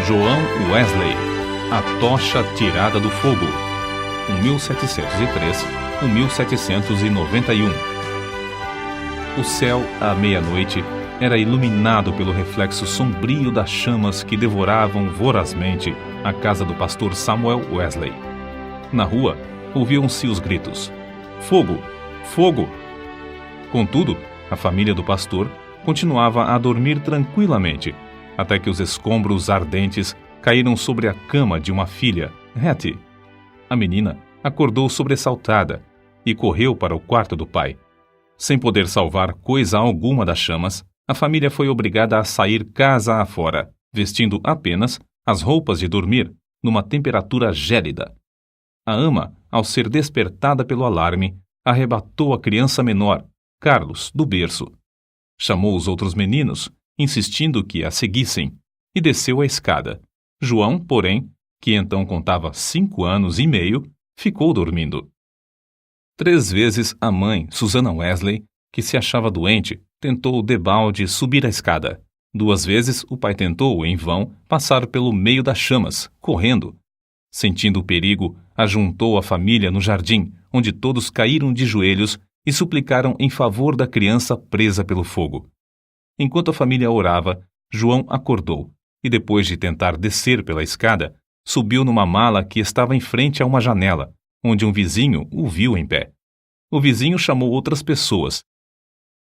João Wesley, A Tocha Tirada do Fogo, 1791. O céu, à meia-noite, era iluminado pelo reflexo sombrio das chamas que devoravam vorazmente a casa do pastor Samuel Wesley. Na rua, ouviam-se os gritos: "Fogo! Fogo!" Contudo, a família do pastor continuava a dormir tranquilamente, até que os escombros ardentes caíram sobre a cama de uma filha, Hattie. A menina acordou sobressaltada e correu para o quarto do pai. Sem poder salvar coisa alguma das chamas, a família foi obrigada a sair casa afora, vestindo apenas as roupas de dormir, numa temperatura gélida. A ama, ao ser despertada pelo alarme, arrebatou a criança menor, Carlos, do berço. Chamou os outros meninos, insistindo que a seguissem, e desceu a escada. João, porém, que então contava 5 anos e meio, ficou dormindo. 3 vezes a mãe, Susana Wesley, que se achava doente, tentou debalde subir a escada. 2 vezes o pai tentou, em vão, passar pelo meio das chamas, correndo. Sentindo o perigo, ajuntou a família no jardim, onde todos caíram de joelhos e suplicaram em favor da criança presa pelo fogo. Enquanto a família orava, João acordou e, depois de tentar descer pela escada, subiu numa mala que estava em frente a uma janela, onde um vizinho o viu em pé. O vizinho chamou outras pessoas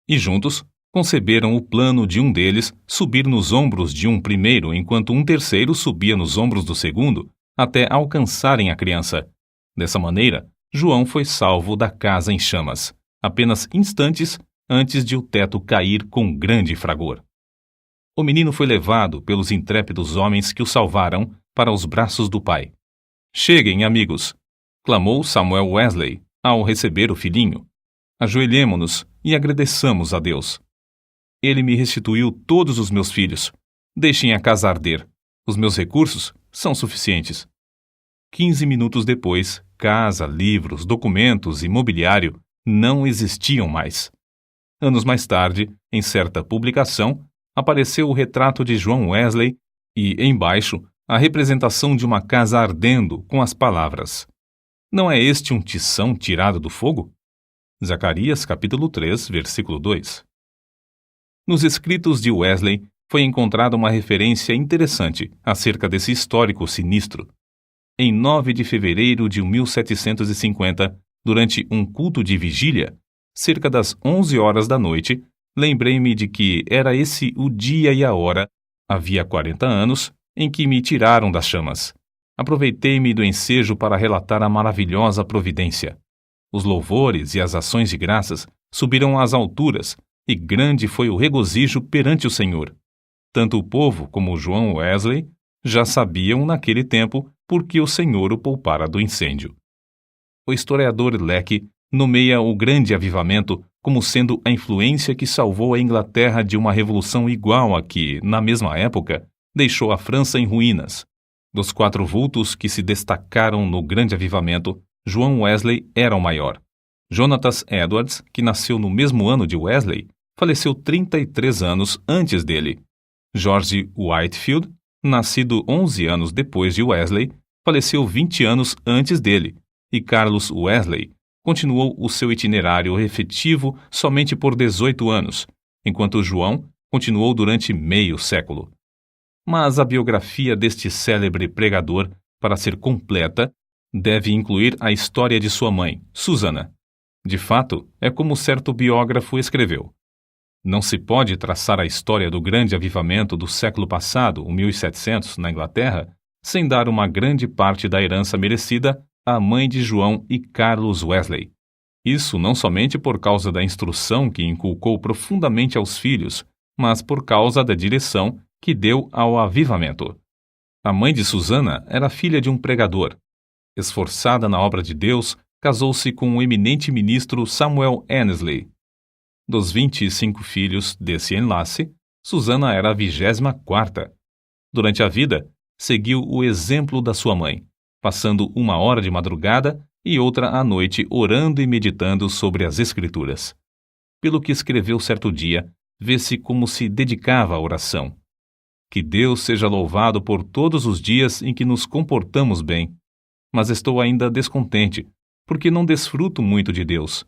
e, juntos, conceberam o plano de um deles subir nos ombros de um primeiro, enquanto um terceiro subia nos ombros do segundo, até alcançarem a criança. Dessa maneira, João foi salvo da casa em chamas, apenas instantes antes de o teto cair com grande fragor. O menino foi levado pelos intrépidos homens que o salvaram para os braços do pai. "Cheguem, amigos!" clamou Samuel Wesley ao receber o filhinho. "Ajoelhemo-nos e agradeçamos a Deus. Ele me restituiu todos os meus filhos. Deixem a casa arder. Os meus recursos são suficientes." 15 minutos depois, casa, livros, documentos e mobiliário não existiam mais. Anos mais tarde, em certa publicação, apareceu o retrato de João Wesley e, embaixo, a representação de uma casa ardendo com as palavras: "Não é este um tição tirado do fogo?" Zacarias capítulo 3, versículo 2. Nos escritos de Wesley foi encontrada uma referência interessante acerca desse histórico sinistro. Em 9 de fevereiro de 1750, durante um culto de vigília, cerca das 11 horas da noite, lembrei-me de que era esse o dia e a hora, havia 40 anos, em que me tiraram das chamas. Aproveitei-me do ensejo para relatar a maravilhosa providência. Os louvores e as ações de graças subiram às alturas, e grande foi o regozijo perante o Senhor. Tanto o povo como João Wesley já sabiam naquele tempo por que o Senhor o poupara do incêndio. O historiador Lecky nomeia o grande avivamento como sendo a influência que salvou a Inglaterra de uma revolução igual a que, na mesma época, deixou a França em ruínas. Dos 4 vultos que se destacaram no grande avivamento, João Wesley era o maior. Jonatas Edwards, que nasceu no mesmo ano de Wesley, faleceu 33 anos antes dele. George Whitefield, nascido 11 anos depois de Wesley, faleceu 20 anos antes dele, e Carlos Wesley continuou o seu itinerário efetivo somente por 18 anos, enquanto João continuou durante meio século. Mas a biografia deste célebre pregador, para ser completa, deve incluir a história de sua mãe, Susana. De fato, é como certo biógrafo escreveu: "Não se pode traçar a história do grande avivamento do século passado, o 1700, na Inglaterra, sem dar uma grande parte da herança merecida à mãe de João e Carlos Wesley. Isso não somente por causa da instrução que inculcou profundamente aos filhos, mas por causa da direção que deu ao avivamento. A mãe de Susana era filha de um pregador. Esforçada na obra de Deus, casou-se com o eminente ministro Samuel Annesley. Dos 25 filhos desse enlace, Susana era a 24ª. Durante a vida, seguiu o exemplo da sua mãe, passando 1 hora de madrugada e outra à noite orando e meditando sobre as Escrituras. Pelo que escreveu certo dia, vê-se como se dedicava à oração. Que Deus seja louvado por todos os dias em que nos comportamos bem. Mas estou ainda descontente, porque não desfruto muito de Deus.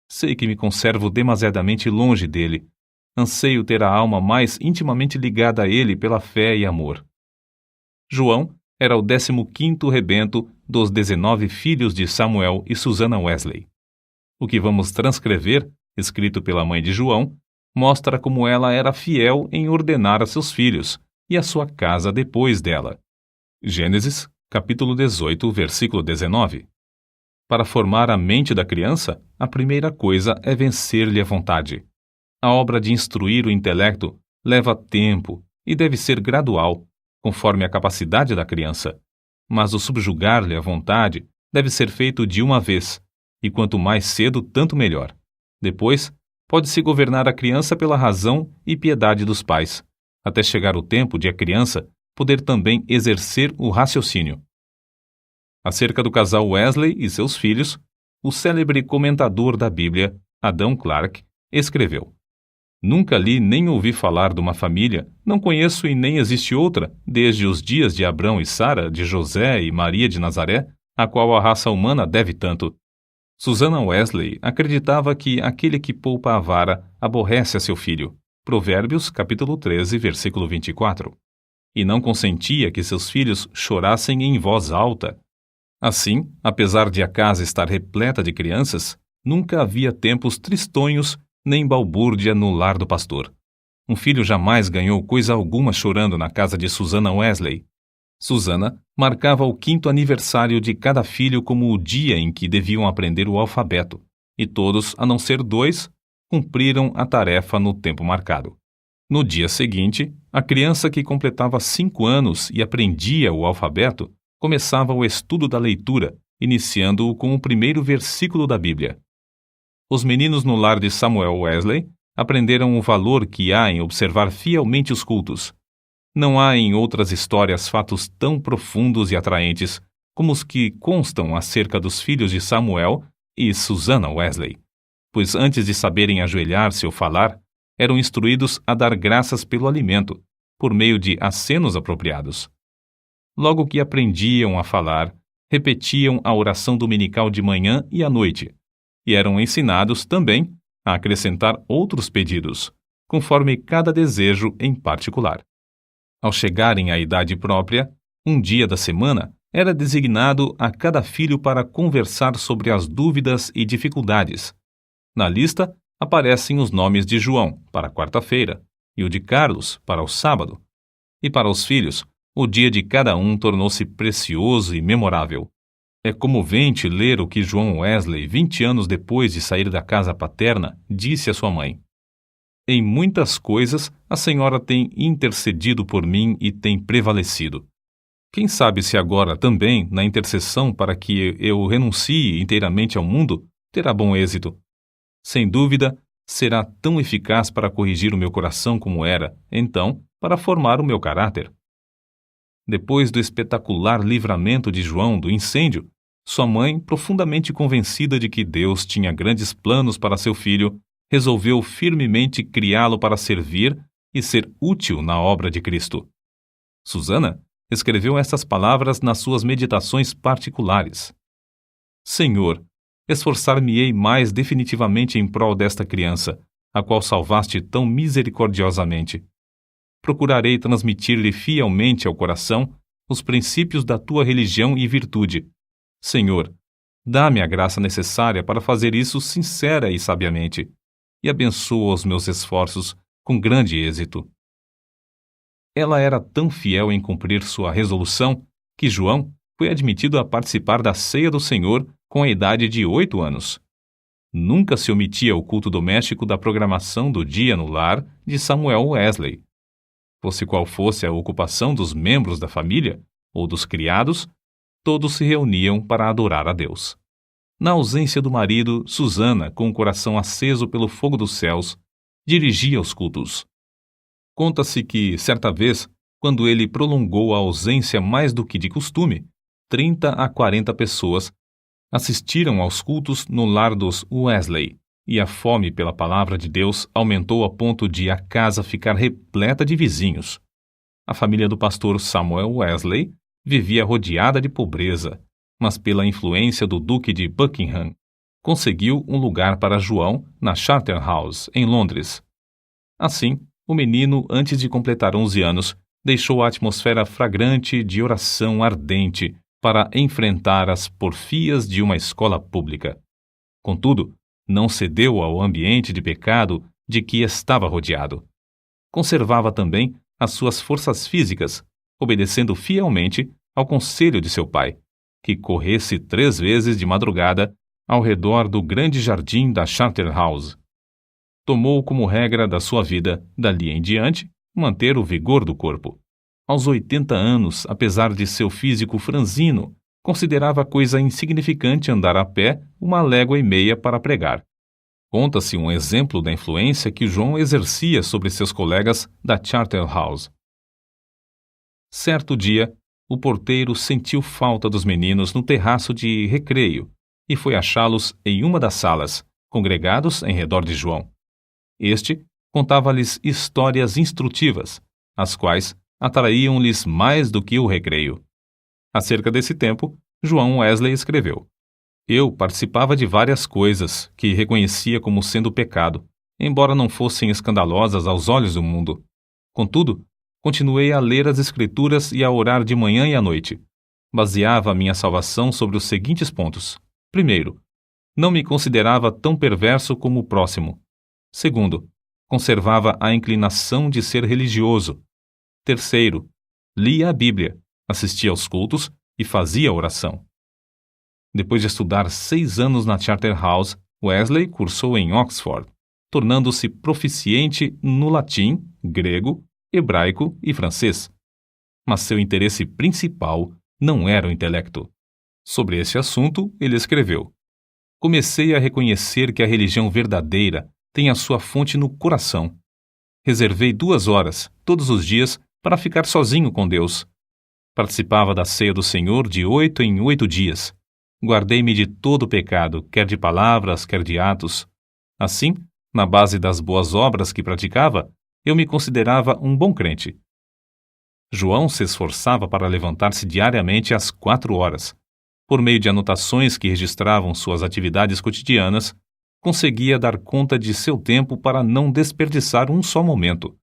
Sei que me conservo demasiadamente longe dele. Anseio ter a alma mais intimamente ligada a ele pela fé e amor. João era o 15º rebento dos 19 filhos de Samuel e Susannah Wesley. O que vamos transcrever, escrito pela mãe de João, mostra como ela era fiel em ordenar a seus filhos e a sua casa depois dela. Gênesis, capítulo 18, versículo 19. Para formar a mente da criança, a primeira coisa é vencer-lhe a vontade. A obra de instruir o intelecto leva tempo e deve ser gradual, conforme a capacidade da criança. Mas o subjugar-lhe a vontade deve ser feito de uma vez, e quanto mais cedo, tanto melhor. Depois, pode-se governar a criança pela razão e piedade dos pais, até chegar o tempo de a criança poder também exercer o raciocínio. Acerca do casal Wesley e seus filhos, o célebre comentador da Bíblia, Adam Clarke, escreveu: Nunca li nem ouvi falar de uma família, não conheço e nem existe outra, desde os dias de Abrão e Sara, de José e Maria de Nazaré, a qual a raça humana deve tanto. Susannah Wesley acreditava que aquele que poupa a vara aborrece a seu filho. Provérbios, capítulo 13, versículo 24. E não consentia que seus filhos chorassem em voz alta. Assim, apesar de a casa estar repleta de crianças, nunca havia tempos tristonhos nem balbúrdia no lar do pastor. Um filho jamais ganhou coisa alguma chorando na casa de Susannah Wesley. Susannah marcava o 5º aniversário de cada filho como o dia em que deviam aprender o alfabeto, e todos, a não ser 2, cumpriram a tarefa no tempo marcado. No dia seguinte, a criança que completava 5 anos e aprendia o alfabeto começava o estudo da leitura, iniciando-o com o primeiro versículo da Bíblia. Os meninos no lar de Samuel Wesley aprenderam o valor que há em observar fielmente os cultos. Não há em outras histórias fatos tão profundos e atraentes como os que constam acerca dos filhos de Samuel e Susannah Wesley, pois antes de saberem ajoelhar-se ou falar, eram instruídos a dar graças pelo alimento, por meio de acenos apropriados. Logo que aprendiam a falar, repetiam a oração dominical de manhã e à noite, e eram ensinados também a acrescentar outros pedidos, conforme cada desejo em particular. Ao chegarem à idade própria, um dia da semana era designado a cada filho para conversar sobre as dúvidas e dificuldades. Na lista aparecem os nomes de João, para a quarta-feira, e o de Carlos, para o sábado. E para os filhos, o dia de cada um tornou-se precioso e memorável. É comovente ler o que João Wesley, 20 anos depois de sair da casa paterna, disse à sua mãe: Em muitas coisas, a senhora tem intercedido por mim e tem prevalecido. Quem sabe se agora também, na intercessão para que eu renuncie inteiramente ao mundo, terá bom êxito. Sem dúvida, será tão eficaz para corrigir o meu coração como era, então, para formar o meu caráter. Depois do espetacular livramento de João do incêndio, sua mãe, profundamente convencida de que Deus tinha grandes planos para seu filho, resolveu firmemente criá-lo para servir e ser útil na obra de Cristo. Susannah escreveu estas palavras nas suas meditações particulares: Senhor, esforçar-me-ei mais definitivamente em prol desta criança, a qual salvaste tão misericordiosamente. Procurarei transmitir-lhe fielmente ao coração os princípios da tua religião e virtude. Senhor, dá-me a graça necessária para fazer isso sincera e sabiamente, e abençoa os meus esforços com grande êxito. Ela era tão fiel em cumprir sua resolução que João foi admitido a participar da ceia do Senhor com a idade de 8 anos. Nunca se omitia o culto doméstico da programação do dia no lar de Samuel Wesley. Fosse qual fosse a ocupação dos membros da família ou dos criados, todos se reuniam para adorar a Deus. Na ausência do marido, Susannah, com o coração aceso pelo fogo dos céus, dirigia os cultos. Conta-se que, certa vez, quando ele prolongou a ausência mais do que de costume, 30 a 40 pessoas assistiram aos cultos no lar dos Wesley, e a fome pela palavra de Deus aumentou a ponto de a casa ficar repleta de vizinhos. A família do pastor Samuel Wesley vivia rodeada de pobreza, mas pela influência do Duque de Buckingham, conseguiu um lugar para João na Charterhouse, em Londres. Assim, o menino, antes de completar 11 anos, deixou a atmosfera fragrante de oração ardente para enfrentar as porfias de uma escola pública. Contudo, não cedeu ao ambiente de pecado de que estava rodeado. Conservava também as suas forças físicas, obedecendo fielmente ao conselho de seu pai, que corresse 3 vezes de madrugada ao redor do grande jardim da Charterhouse. Tomou como regra da sua vida, dali em diante, manter o vigor do corpo. Aos 80 anos, apesar de seu físico franzino, considerava coisa insignificante andar a pé 1,5 léguas para pregar. Conta-se um exemplo da influência que João exercia sobre seus colegas da Charterhouse. Certo dia, o porteiro sentiu falta dos meninos no terraço de recreio e foi achá-los em uma das salas, congregados em redor de João. Este contava-lhes histórias instrutivas, as quais atraíam-lhes mais do que o recreio. Acerca desse tempo, João Wesley escreveu: Eu participava de várias coisas que reconhecia como sendo pecado, embora não fossem escandalosas aos olhos do mundo. Contudo, continuei a ler as Escrituras e a orar de manhã e à noite. Baseava a minha salvação sobre os seguintes pontos. Primeiro, não me considerava tão perverso como o próximo. Segundo, conservava a inclinação de ser religioso. Terceiro, lia a Bíblia, assistia aos cultos e fazia oração. Depois de estudar 6 anos na Charterhouse, Wesley cursou em Oxford, tornando-se proficiente no latim, grego, hebraico e francês. Mas seu interesse principal não era o intelecto. Sobre esse assunto, ele escreveu: Comecei a reconhecer que a religião verdadeira tem a sua fonte no coração. Reservei 2 horas, todos os dias, para ficar sozinho com Deus. Participava da ceia do Senhor de 8 em 8 dias. Guardei-me de todo o pecado, quer de palavras, quer de atos. Assim, na base das boas obras que praticava, eu me considerava um bom crente. João se esforçava para levantar-se diariamente às 4 horas. Por meio de anotações que registravam suas atividades cotidianas, conseguia dar conta de seu tempo para não desperdiçar um só momento.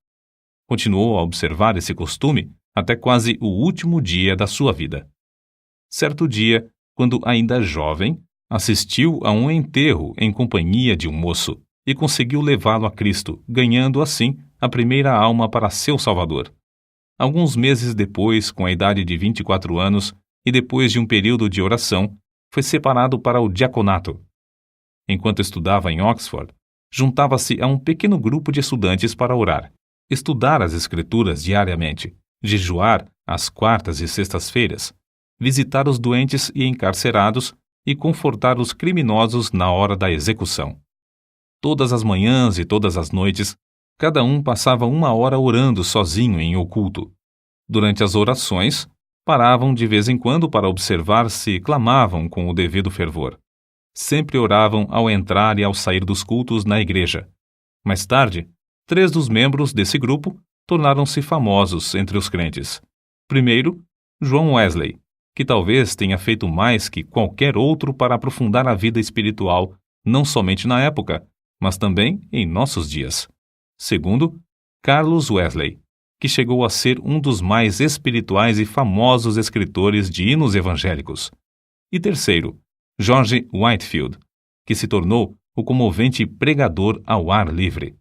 Continuou a observar esse costume até quase o último dia da sua vida. Certo dia, quando ainda jovem, assistiu a um enterro em companhia de um moço e conseguiu levá-lo a Cristo, ganhando assim a primeira alma para seu Salvador. Alguns meses depois, com a idade de 24 anos e depois de um período de oração, foi separado para o diaconato. Enquanto estudava em Oxford, juntava-se a um pequeno grupo de estudantes para orar, estudar as Escrituras diariamente, jejuar às quartas e sextas-feiras, visitar os doentes e encarcerados e confortar os criminosos na hora da execução. Todas as manhãs e todas as noites, cada um passava 1 hora orando sozinho em oculto. Durante as orações, paravam de vez em quando para observar se clamavam com o devido fervor. Sempre oravam ao entrar e ao sair dos cultos na igreja. Mais tarde, 3 dos membros desse grupo tornaram-se famosos entre os crentes. Primeiro, João Wesley, que talvez tenha feito mais que qualquer outro para aprofundar a vida espiritual, não somente na época, mas também em nossos dias. Segundo, Carlos Wesley, que chegou a ser um dos mais espirituais e famosos escritores de hinos evangélicos. E terceiro, George Whitefield, que se tornou o comovente pregador ao ar livre.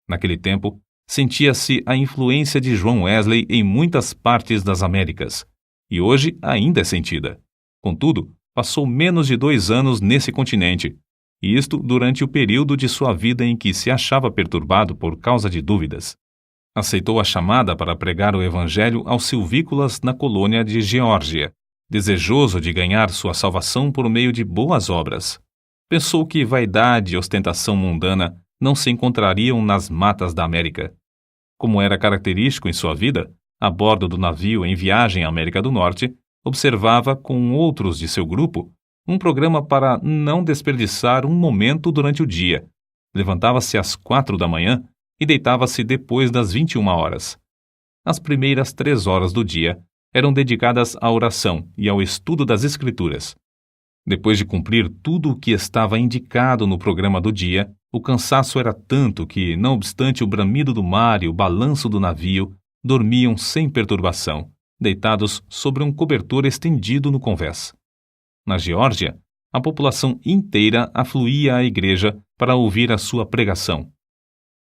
Naquele tempo, sentia-se a influência de João Wesley em muitas partes das Américas, e hoje ainda é sentida. Contudo, passou menos de 2 anos nesse continente, e isto durante o período de sua vida em que se achava perturbado por causa de dúvidas. Aceitou a chamada para pregar o evangelho aos silvícolas na colônia de Geórgia, desejoso de ganhar sua salvação por meio de boas obras. Pensou que vaidade e ostentação mundana não se encontrariam nas matas da América. Como era característico em sua vida, a bordo do navio em viagem à América do Norte, observava com outros de seu grupo um programa para não desperdiçar um momento durante o dia. Levantava-se às 4 da manhã e deitava-se depois das 21 horas. As primeiras 3 horas do dia eram dedicadas à oração e ao estudo das Escrituras. Depois de cumprir tudo o que estava indicado no programa do dia, o cansaço era tanto que, não obstante o bramido do mar e o balanço do navio, dormiam sem perturbação, deitados sobre um cobertor estendido no convés. Na Geórgia, a população inteira afluía à igreja para ouvir a sua pregação.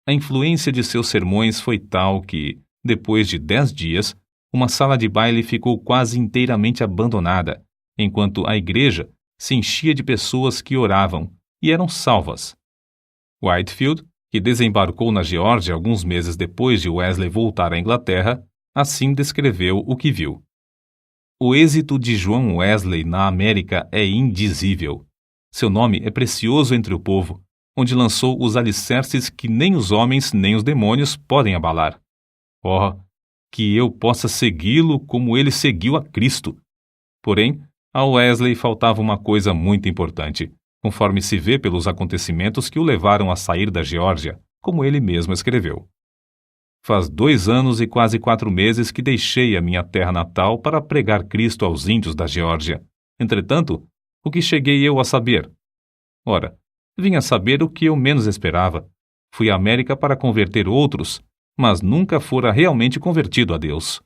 A influência de seus sermões foi tal que, depois de 10 dias, uma sala de baile ficou quase inteiramente abandonada, enquanto a igreja se enchia de pessoas que oravam e eram salvas. Whitefield, que desembarcou na Geórgia alguns meses depois de Wesley voltar à Inglaterra, assim descreveu o que viu. O êxito de João Wesley na América é indizível. Seu nome é precioso entre o povo, onde lançou os alicerces que nem os homens nem os demônios podem abalar. Oh, que eu possa segui-lo como ele seguiu a Cristo! Porém, a Wesley faltava uma coisa muito importante, conforme se vê pelos acontecimentos que o levaram a sair da Geórgia, como ele mesmo escreveu. Faz 2 anos e quase 4 meses que deixei a minha terra natal para pregar Cristo aos índios da Geórgia. Entretanto, o que cheguei eu a saber? Ora, vim a saber o que eu menos esperava. Fui à América para converter outros, mas nunca fora realmente convertido a Deus.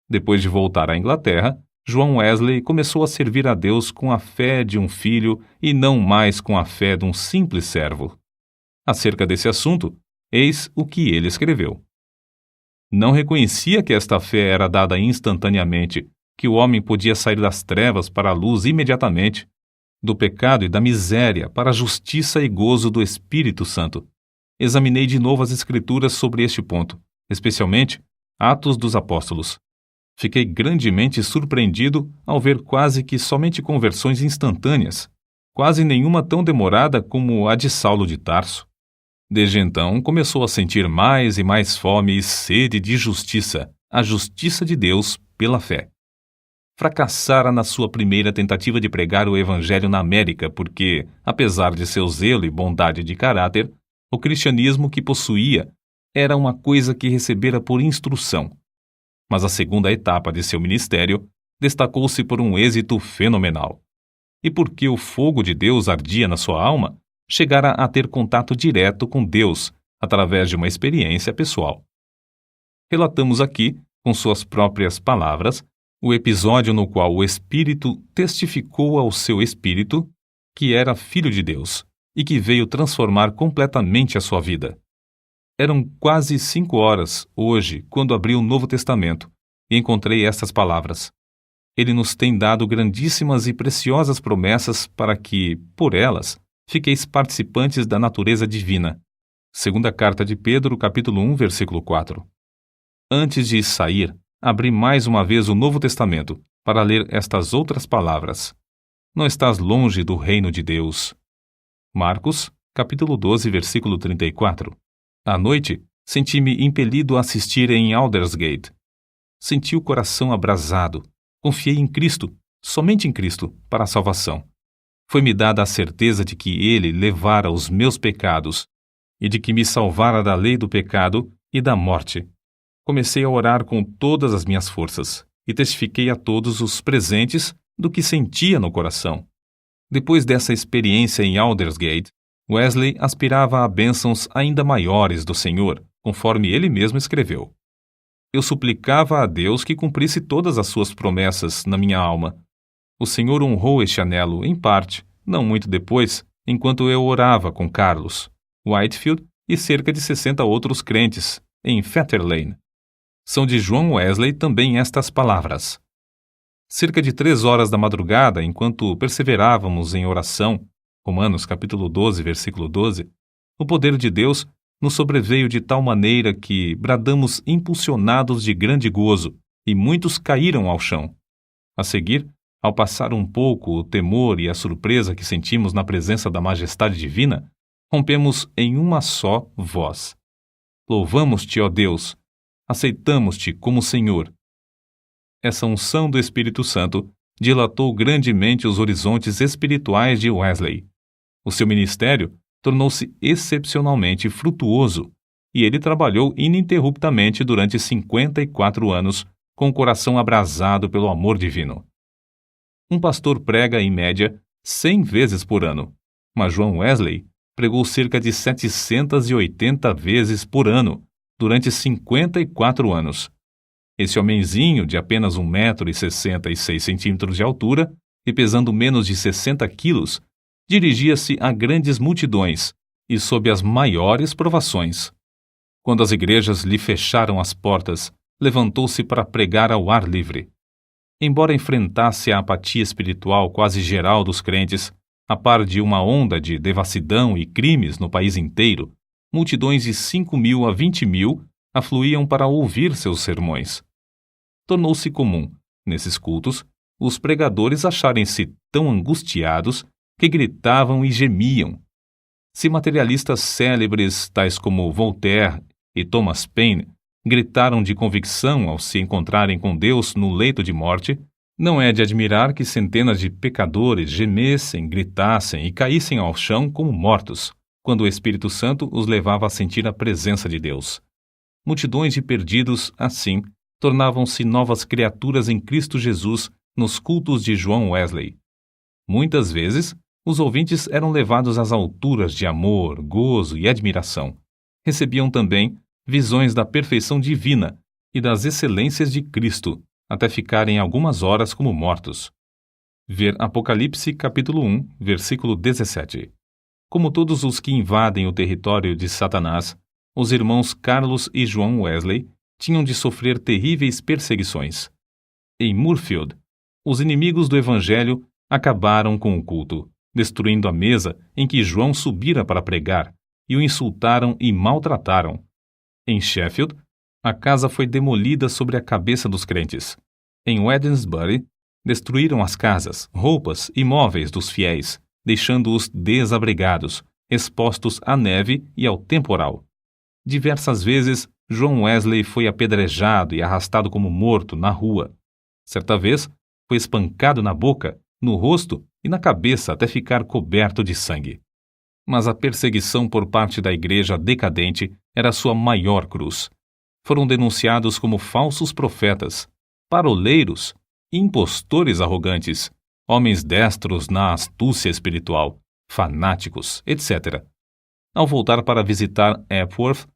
Depois de voltar à Inglaterra, João Wesley começou a servir a Deus com a fé de um filho e não mais com a fé de um simples servo. Acerca desse assunto, eis o que ele escreveu. Não reconhecia que esta fé era dada instantaneamente, que o homem podia sair das trevas para a luz imediatamente, do pecado e da miséria para a justiça e gozo do Espírito Santo. Examinei de novo as Escrituras sobre este ponto, especialmente Atos dos Apóstolos. Fiquei grandemente surpreendido ao ver quase que somente conversões instantâneas, quase nenhuma tão demorada como a de Saulo de Tarso. Desde então, começou a sentir mais e mais fome e sede de justiça, a justiça de Deus pela fé. Fracassara na sua primeira tentativa de pregar o Evangelho na América porque, apesar de seu zelo e bondade de caráter, o cristianismo que possuía era uma coisa que recebera por instrução. Mas a segunda etapa de seu ministério destacou-se por um êxito fenomenal. E porque o fogo de Deus ardia na sua alma, chegara a ter contato direto com Deus através de uma experiência pessoal. Relatamos aqui, com suas próprias palavras, o episódio no qual o Espírito testificou ao seu espírito que era filho de Deus e que veio transformar completamente a sua vida. Eram quase 5 horas, hoje, quando abri o Novo Testamento, e encontrei estas palavras. Ele nos tem dado grandíssimas e preciosas promessas para que, por elas, fiqueis participantes da natureza divina. Segunda carta de Pedro, capítulo 1, versículo 4. Antes de sair, abri mais uma vez o Novo Testamento para ler estas outras palavras. Não estás longe do reino de Deus. Marcos, capítulo 12, versículo 34. À noite, senti-me impelido a assistir em Aldersgate. Senti o coração abrasado. Confiei em Cristo, somente em Cristo, para a salvação. Foi-me dada a certeza de que Ele levara os meus pecados e de que me salvara da lei do pecado e da morte. Comecei a orar com todas as minhas forças e testifiquei a todos os presentes do que sentia no coração. Depois dessa experiência em Aldersgate, Wesley aspirava a bênçãos ainda maiores do Senhor, conforme ele mesmo escreveu. Eu suplicava a Deus que cumprisse todas as suas promessas na minha alma. O Senhor honrou este anelo, em parte, não muito depois, enquanto eu orava com Carlos, Whitefield e cerca de 60 outros crentes, em Fetter Lane. São de João Wesley também estas palavras. Cerca de 3 horas da madrugada, enquanto perseverávamos em oração, Romanos capítulo 12, versículo 12, o poder de Deus nos sobreveio de tal maneira que bradamos impulsionados de grande gozo, e muitos caíram ao chão. A seguir, ao passar um pouco o temor e a surpresa que sentimos na presença da majestade divina, rompemos em uma só voz. Louvamos-te, ó Deus! Aceitamos-te como Senhor. Essa unção do Espírito Santo dilatou grandemente os horizontes espirituais de Wesley. O seu ministério tornou-se excepcionalmente frutuoso, e ele trabalhou ininterruptamente durante 54 anos, com o coração abrasado pelo amor divino. Um pastor prega, em média, 100 vezes por ano, mas John Wesley pregou cerca de 780 vezes por ano, durante 54 anos. Esse homenzinho de apenas 1,66 m de altura e pesando menos de 60 quilos, dirigia-se a grandes multidões e sob as maiores provações. Quando as igrejas lhe fecharam as portas, levantou-se para pregar ao ar livre. Embora enfrentasse a apatia espiritual quase geral dos crentes, a par de uma onda de devassidão e crimes no país inteiro, multidões de 5.000 a 20.000 afluíam para ouvir seus sermões. Tornou-se comum, nesses cultos, os pregadores acharem-se tão angustiados que gritavam e gemiam. Se materialistas célebres, tais como Voltaire e Thomas Paine, gritaram de convicção ao se encontrarem com Deus no leito de morte, não é de admirar que centenas de pecadores gemessem, gritassem e caíssem ao chão como mortos, quando o Espírito Santo os levava a sentir a presença de Deus. Multidões de perdidos, assim, tornavam-se novas criaturas em Cristo Jesus nos cultos de John Wesley. Muitas vezes, os ouvintes eram levados às alturas de amor, gozo e admiração. Recebiam também visões da perfeição divina e das excelências de Cristo, até ficarem algumas horas como mortos. Ver Apocalipse capítulo 1, versículo 17. Como todos os que invadem o território de Satanás, os irmãos Carlos e John Wesley tinham de sofrer terríveis perseguições. Em Moorfield, os inimigos do Evangelho acabaram com o culto, destruindo a mesa em que João subira para pregar, e o insultaram e maltrataram. Em Sheffield, a casa foi demolida sobre a cabeça dos crentes. Em Wednesbury, destruíram as casas, roupas e móveis dos fiéis, deixando-os desabrigados, expostos à neve e ao temporal. Diversas vezes, John Wesley foi apedrejado e arrastado como morto na rua. Certa vez, foi espancado na boca, no rosto e na cabeça até ficar coberto de sangue. Mas a perseguição por parte da igreja decadente era sua maior cruz. Foram denunciados como falsos profetas, paroleiros, impostores arrogantes, homens destros na astúcia espiritual, fanáticos, etc. Ao voltar para visitar Epworth,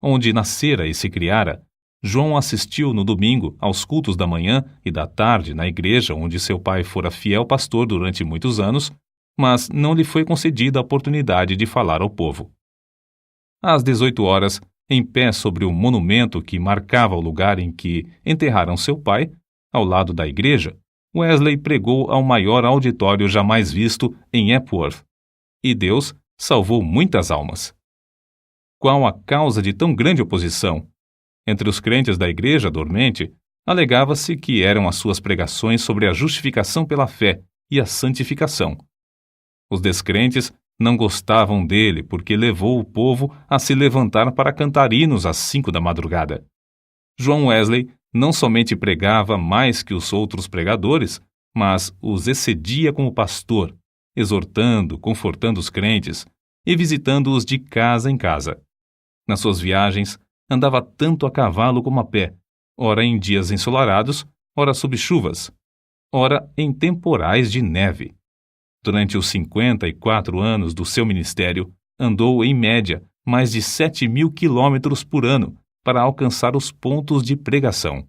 onde nascera e se criara, João assistiu no domingo aos cultos da manhã e da tarde na igreja onde seu pai fora fiel pastor durante muitos anos, mas não lhe foi concedida a oportunidade de falar ao povo. Às 18 horas, em pé sobre o monumento que marcava o lugar em que enterraram seu pai, ao lado da igreja, Wesley pregou ao maior auditório jamais visto em Epworth, e Deus salvou muitas almas. Qual a causa de tão grande oposição? Entre os crentes da igreja dormente, alegava-se que eram as suas pregações sobre a justificação pela fé e a santificação. Os descrentes não gostavam dele porque levou o povo a se levantar para cantar hinos às 5 da madrugada. John Wesley não somente pregava mais que os outros pregadores, mas os excedia como pastor, exortando, confortando os crentes e visitando-os de casa em casa. Nas suas viagens, andava tanto a cavalo como a pé, ora em dias ensolarados, ora sob chuvas, ora em temporais de neve. Durante os 54 anos do seu ministério, andou, em média, mais de 7.000 quilômetros por ano para alcançar os pontos de pregação.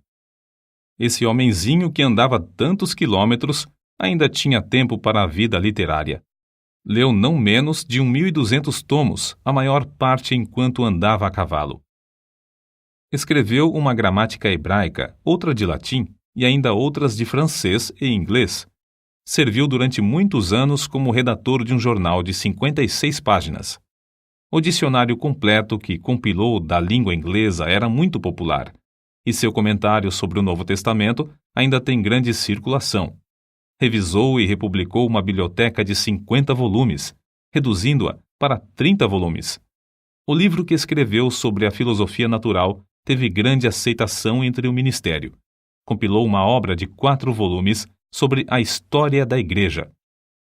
Esse homenzinho que andava tantos quilômetros ainda tinha tempo para a vida literária. Leu não menos de 1.200 tomos, a maior parte enquanto andava a cavalo. Escreveu uma gramática hebraica, outra de latim e ainda outras de francês e inglês. Serviu durante muitos anos como redator de um jornal de 56 páginas. O dicionário completo que compilou da língua inglesa era muito popular, e seu comentário sobre o Novo Testamento ainda tem grande circulação. Revisou e republicou uma biblioteca de 50 volumes, reduzindo-a para 30 volumes. O livro que escreveu sobre a filosofia natural teve grande aceitação entre o ministério. Compilou uma obra de 4 volumes sobre a história da Igreja.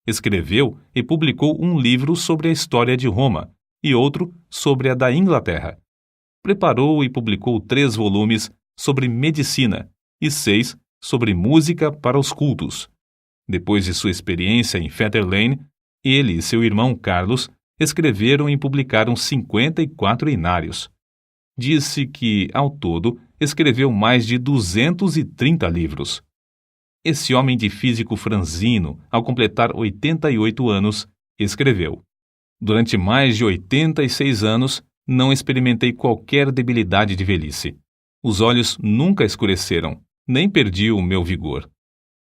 Escreveu e publicou um livro sobre a história de Roma e outro sobre a da Inglaterra. preparou e publicou 3 volumes sobre medicina e 6 sobre música para os cultos. Depois de sua experiência em Fetter Lane, ele e seu irmão Carlos escreveram e publicaram 54 inários. Disse que, ao todo, escreveu mais de 230 livros. Esse homem de físico franzino, ao completar 88 anos, escreveu: "Durante mais de 86 anos, não experimentei qualquer debilidade de velhice. Os olhos nunca escureceram, nem perdi o meu vigor."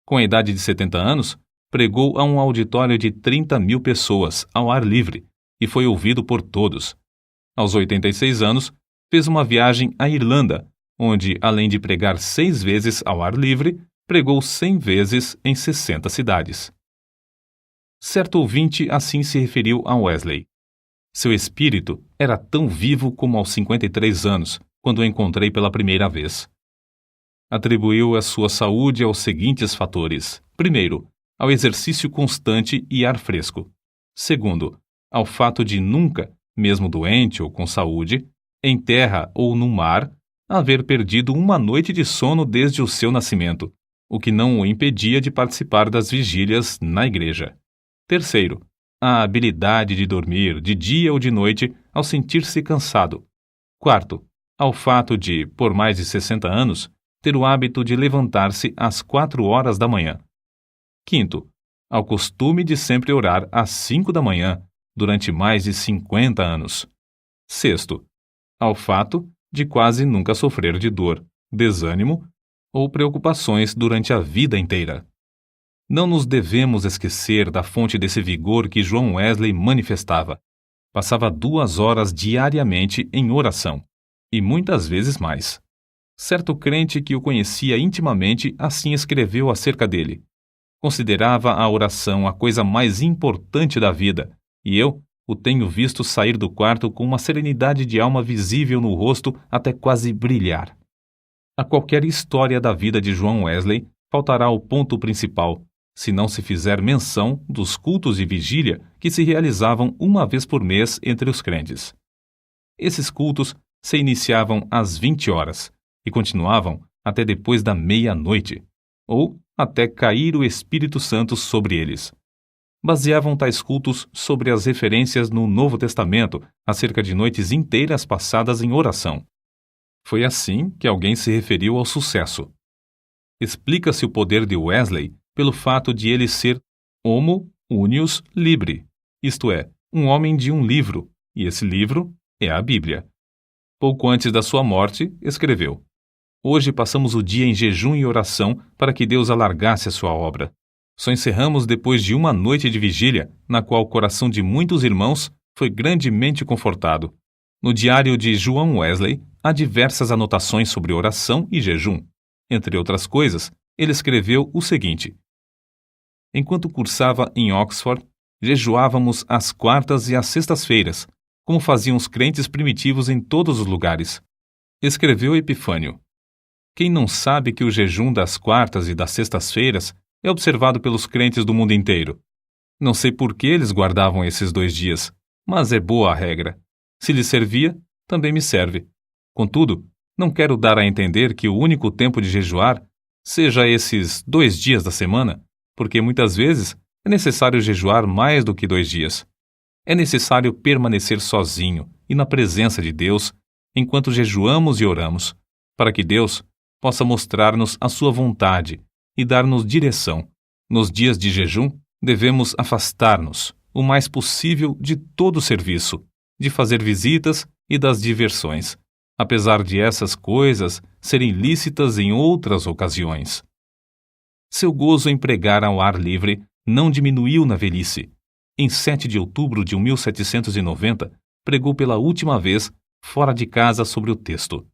Com a idade de 70 anos, pregou a um auditório de 30.000 pessoas, ao ar livre, e foi ouvido por todos. Aos 86 anos, fez uma viagem à Irlanda, onde, além de pregar 6 vezes ao ar livre, pregou 100 vezes em 60 cidades. Certo ouvinte assim se referiu a Wesley: "Seu espírito era tão vivo como aos 53 anos, quando o encontrei pela primeira vez." Atribuiu a sua saúde aos seguintes fatores: primeiro, ao exercício constante e ar fresco; segundo, ao fato de nunca, mesmo doente ou com saúde, em terra ou no mar, haver perdido uma noite de sono desde o seu nascimento, o que não o impedia de participar das vigílias na igreja. Terceiro, a habilidade de dormir de dia ou de noite ao sentir-se cansado. Quarto, ao fato de, por mais de 60 anos, ter o hábito de levantar-se às 4 horas da manhã. Quinto, ao costume de sempre orar às 5 da manhã, durante mais de 50 anos. Sexto, ao fato de quase nunca sofrer de dor, desânimo ou preocupações durante a vida inteira. Não nos devemos esquecer da fonte desse vigor que John Wesley manifestava. Passava 2 horas diariamente em oração, e muitas vezes mais. Certo crente que o conhecia intimamente assim escreveu acerca dele: "Considerava a oração a coisa mais importante da vida, e eu o tenho visto sair do quarto com uma serenidade de alma visível no rosto até quase brilhar." A qualquer história da vida de John Wesley faltará o ponto principal, se não se fizer menção dos cultos de vigília que se realizavam uma vez por mês entre os crentes. Esses cultos se iniciavam às 20 horas e continuavam até depois da meia-noite, ou até cair o Espírito Santo sobre eles. Baseavam tais cultos sobre as referências no Novo Testamento acerca de noites inteiras passadas em oração. Foi assim que alguém se referiu ao sucesso. Explica-se o poder de Wesley pelo fato de ele ser homo unius libri, isto é, um homem de um livro, e esse livro é a Bíblia. Pouco antes da sua morte, escreveu: "Hoje passamos o dia em jejum e oração para que Deus alargasse a sua obra. Só encerramos depois de uma noite de vigília, na qual o coração de muitos irmãos foi grandemente confortado." No diário de John Wesley, há diversas anotações sobre oração e jejum. Entre outras coisas, ele escreveu o seguinte: "Enquanto cursava em Oxford, jejuávamos às quartas e às sextas-feiras, como faziam os crentes primitivos em todos os lugares." Escreveu Epifânio: "Quem não sabe que o jejum das quartas e das sextas-feiras é observado pelos crentes do mundo inteiro? Não sei por que eles guardavam esses 2 dias, mas é boa a regra. Se lhes servia, também me serve. Contudo, não quero dar a entender que o único tempo de jejuar seja esses 2 dias da semana, porque muitas vezes é necessário jejuar mais do que 2 dias. É necessário permanecer sozinho e na presença de Deus enquanto jejuamos e oramos, para que Deus possa mostrar-nos a sua vontade e dar-nos direção. Nos dias de jejum, devemos afastar-nos o mais possível de todo o serviço, de fazer visitas e das diversões, apesar de essas coisas serem lícitas em outras ocasiões." Seu gozo em pregar ao ar livre não diminuiu na velhice. Em 7 de outubro de 1790, pregou pela última vez fora de casa sobre o texto: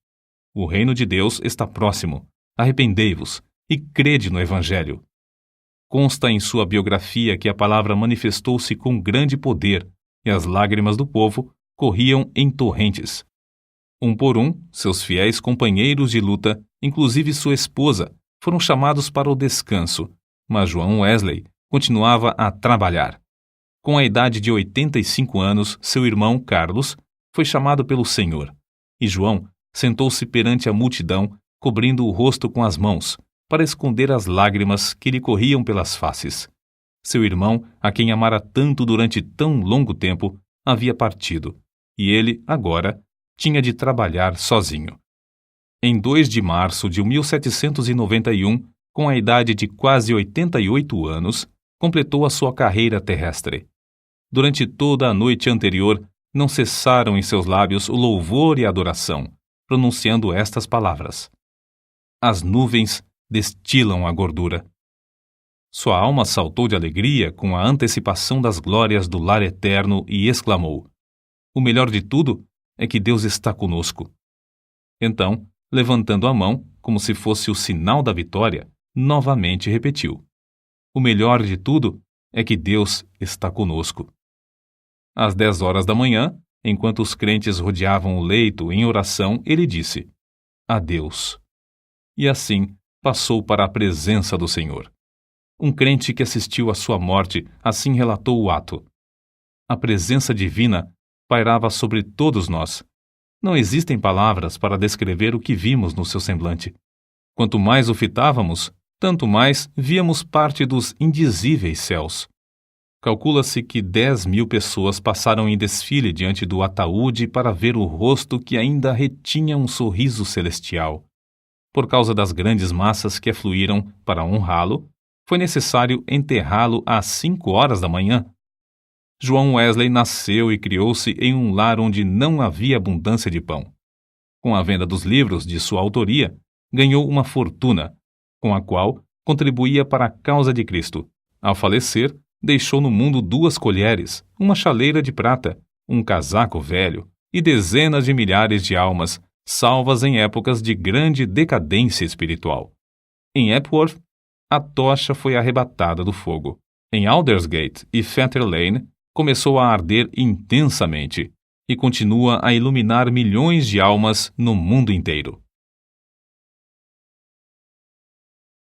"O reino de Deus está próximo. Arrependei-vos e crede no Evangelho." Consta em sua biografia que a palavra manifestou-se com grande poder e as lágrimas do povo corriam em torrentes. Um por um, seus fiéis companheiros de luta, inclusive sua esposa, foram chamados para o descanso, mas John Wesley continuava a trabalhar. Com a idade de 85 anos, seu irmão Carlos foi chamado pelo Senhor, e João sentou-se perante a multidão, cobrindo o rosto com as mãos, para esconder as lágrimas que lhe corriam pelas faces. Seu irmão, a quem amara tanto durante tão longo tempo, havia partido, e ele, agora, tinha de trabalhar sozinho. Em 2 de março de 1791, com a idade de quase 88 anos, completou a sua carreira terrestre. Durante toda a noite anterior, não cessaram em seus lábios o louvor e a adoração, pronunciando estas palavras: as nuvens destilam a gordura. Sua alma saltou de alegria com a antecipação das glórias do lar eterno e exclamou: o melhor de tudo é que Deus está conosco. Então, levantando a mão, como se fosse o sinal da vitória, novamente repetiu: o melhor de tudo é que Deus está conosco. Às 10 horas da manhã, enquanto os crentes rodeavam o leito em oração, ele disse: adeus. E assim passou para a presença do Senhor. Um crente que assistiu à sua morte assim relatou o ato: a presença divina pairava sobre todos nós. Não existem palavras para descrever o que vimos no seu semblante. Quanto mais o fitávamos, tanto mais víamos parte dos indizíveis céus. Calcula-se que 10.000 pessoas passaram em desfile diante do ataúde para ver o rosto que ainda retinha um sorriso celestial. Por causa das grandes massas que afluíram para honrá-lo, foi necessário enterrá-lo às 5 horas da manhã. João Wesley nasceu e criou-se em um lar onde não havia abundância de pão. Com a venda dos livros de sua autoria, ganhou uma fortuna, com a qual contribuía para a causa de Cristo. Ao falecer, deixou no mundo 2 colheres, uma chaleira de prata, um casaco velho e dezenas de milhares de almas, salvas em épocas de grande decadência espiritual. Em Epworth, a tocha foi arrebatada do fogo. Em Aldersgate e Fetter Lane, começou a arder intensamente e continua a iluminar milhões de almas no mundo inteiro.